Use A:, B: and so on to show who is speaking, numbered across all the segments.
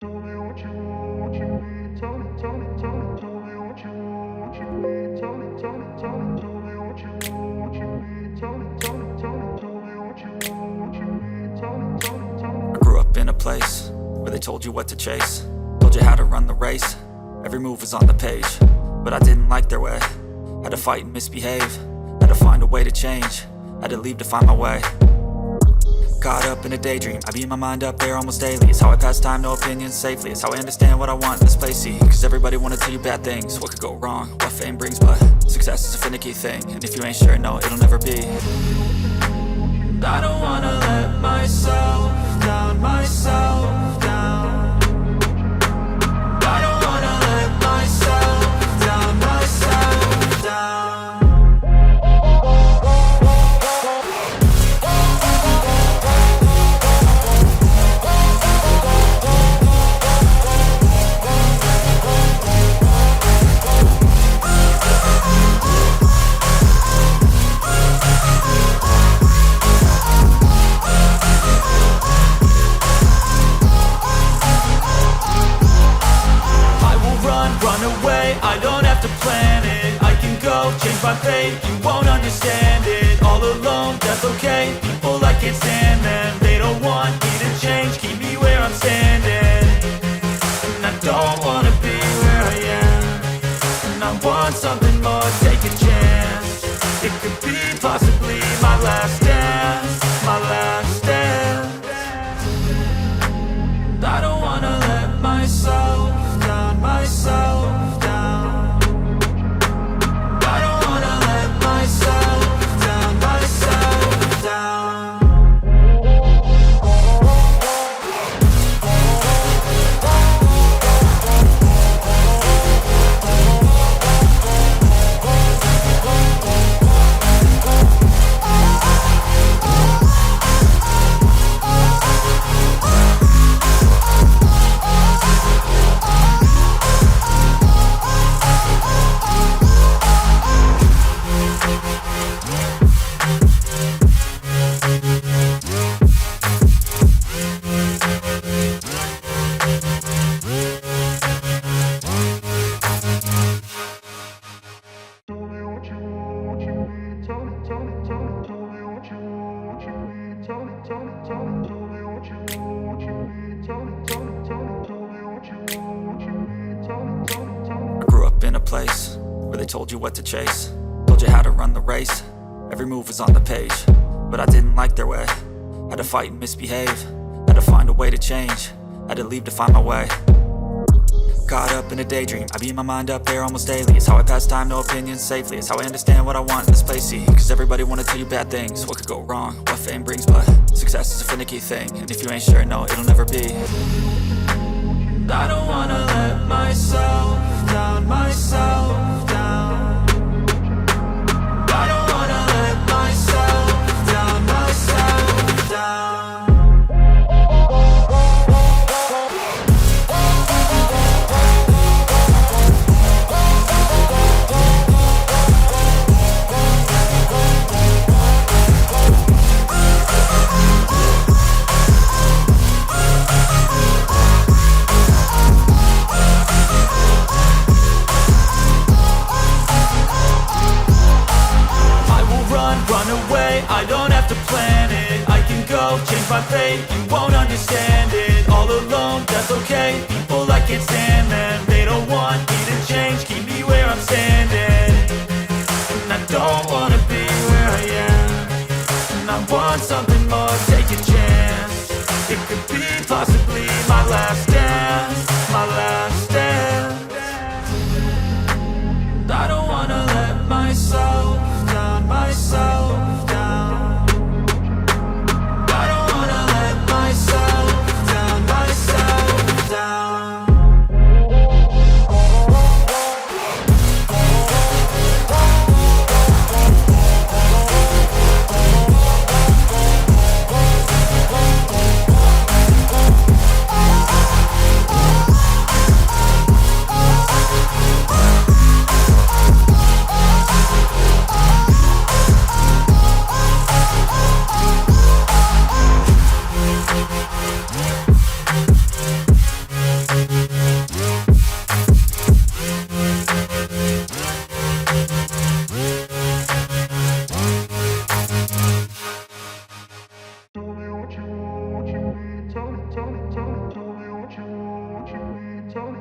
A: Tell me what you want, what you need. Tell me, tell me, tell me. Tell me what you want, what you need. Tell me, tell me, tell me. Tell me what you want, what you need. Tell me, tell me, tell me. Tell me what you want, what you need. Tell me, tell me, tell me.
B: I grew up in a place where they told you what to chase, told you how to run the race. Every move was on the page, but I didn't like their way. Had to fight and misbehave, had to find a way to change, had to leave to find my way. Caught up in a daydream, I beat my mind up there almost daily. It's how I pass time, no opinions safely. It's how I understand what I want in this place, see. Cause everybody wanna tell you bad things, what could go wrong, what fame brings. But success is a finicky thing, and if you ain't sure, no, it'll never be. I don't wanna let myself down, myself down. I don't wanna let myself down, myself down. I don't have to plan it, I can go change my fate. You won't understand it, all alone, that's okay. People I can't stand them, they don't want me to change. Keep me where I'm standing, and I don't wanna be where I am. And I want something more, take a chance. It could be possibly my last dance, my last dance. I don't wanna let myself down, myself. Place where they told you what to chase, told you how to run the race. Every move was on the page, but I didn't like their way. Had to fight and misbehave, had to find a way to change, had to leave to find my way. Caught up in a daydream, I beat my mind up there almost daily. It's how I pass time, no opinions safely. It's how I understand what I want in this place, see. Cause everybody wanna tell you bad things, what could go wrong, what fame brings. But success is a finicky thing, and if you ain't sure, no, it'll never be. I don't wanna let myself down, myself down. I don't wanna let myself down, myself down. I don't have to plan it, I can go change my fate. You won't understand it, all alone, that's okay. People I can't stand them, they don't want me to change. Keep me where I'm standing, and I don't wanna be where I am. And I want something more, take a chance. It could be possibly my last dance, my last dance. I don't wanna let myself down, myself.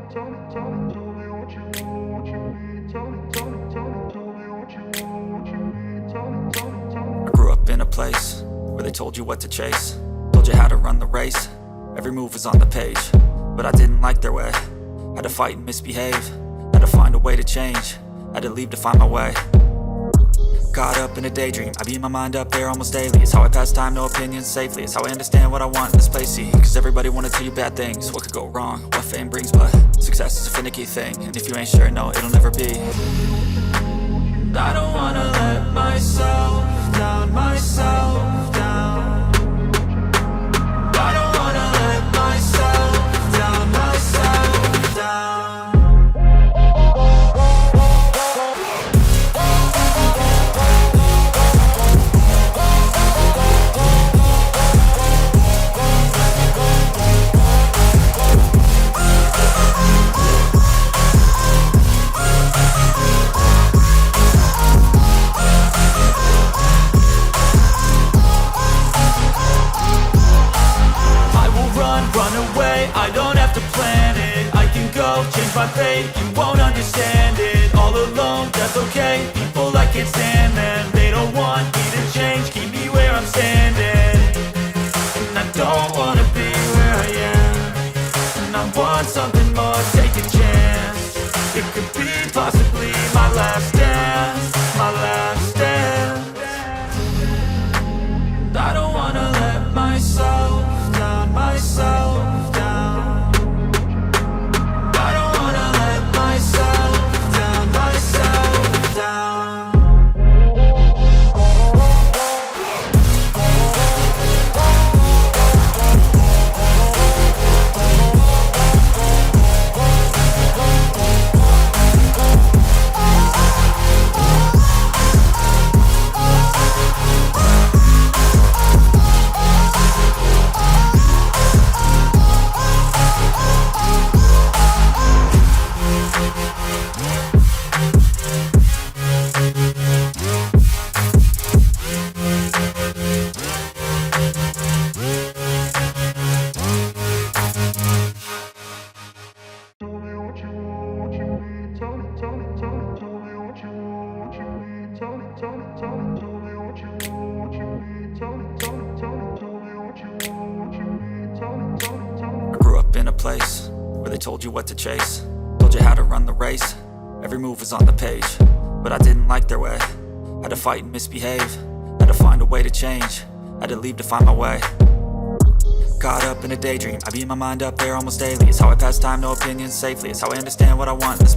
B: I grew up in a place where they told you what to chase, told you how to run the race. Every move was on the page, but I didn't like their way. Had to fight and misbehave, had to find a way to change, had to leave to find my way. Caught up in a daydream, I beat my mind up there almost daily. It's how I pass time, no opinions safely. It's how I understand what I want in this place, see. Cause everybody wanna tell you bad things, what could go wrong, what fame brings. But success is a finicky thing, and if you ain't sure, no, it'll never be. I don't wanna let myself down, myself down. I don't wanna let myself down, myself down. I don't have to plan it, I can go change my fate. You won't understand it, all alone, that's okay. People, I can't stand them, they don't want me to change. Keep me where I'm standing, and I don't wanna be where I am. And I want something more, take a chance. It could be possibly my last dance, my last dance. I don't wanna let myself down, myself down. I don't wanna let myself down, myself down. I grew up in a place where they told you what to chase, told you how to run the race. Every move was on the page, but I didn't like their way. Had to fight and misbehave, had to find a way to change, had to leave to find my way. Caught up in a daydream, I beat my mind up there almost daily. It's how I pass time, no opinions safely. It's how I understand what I want in this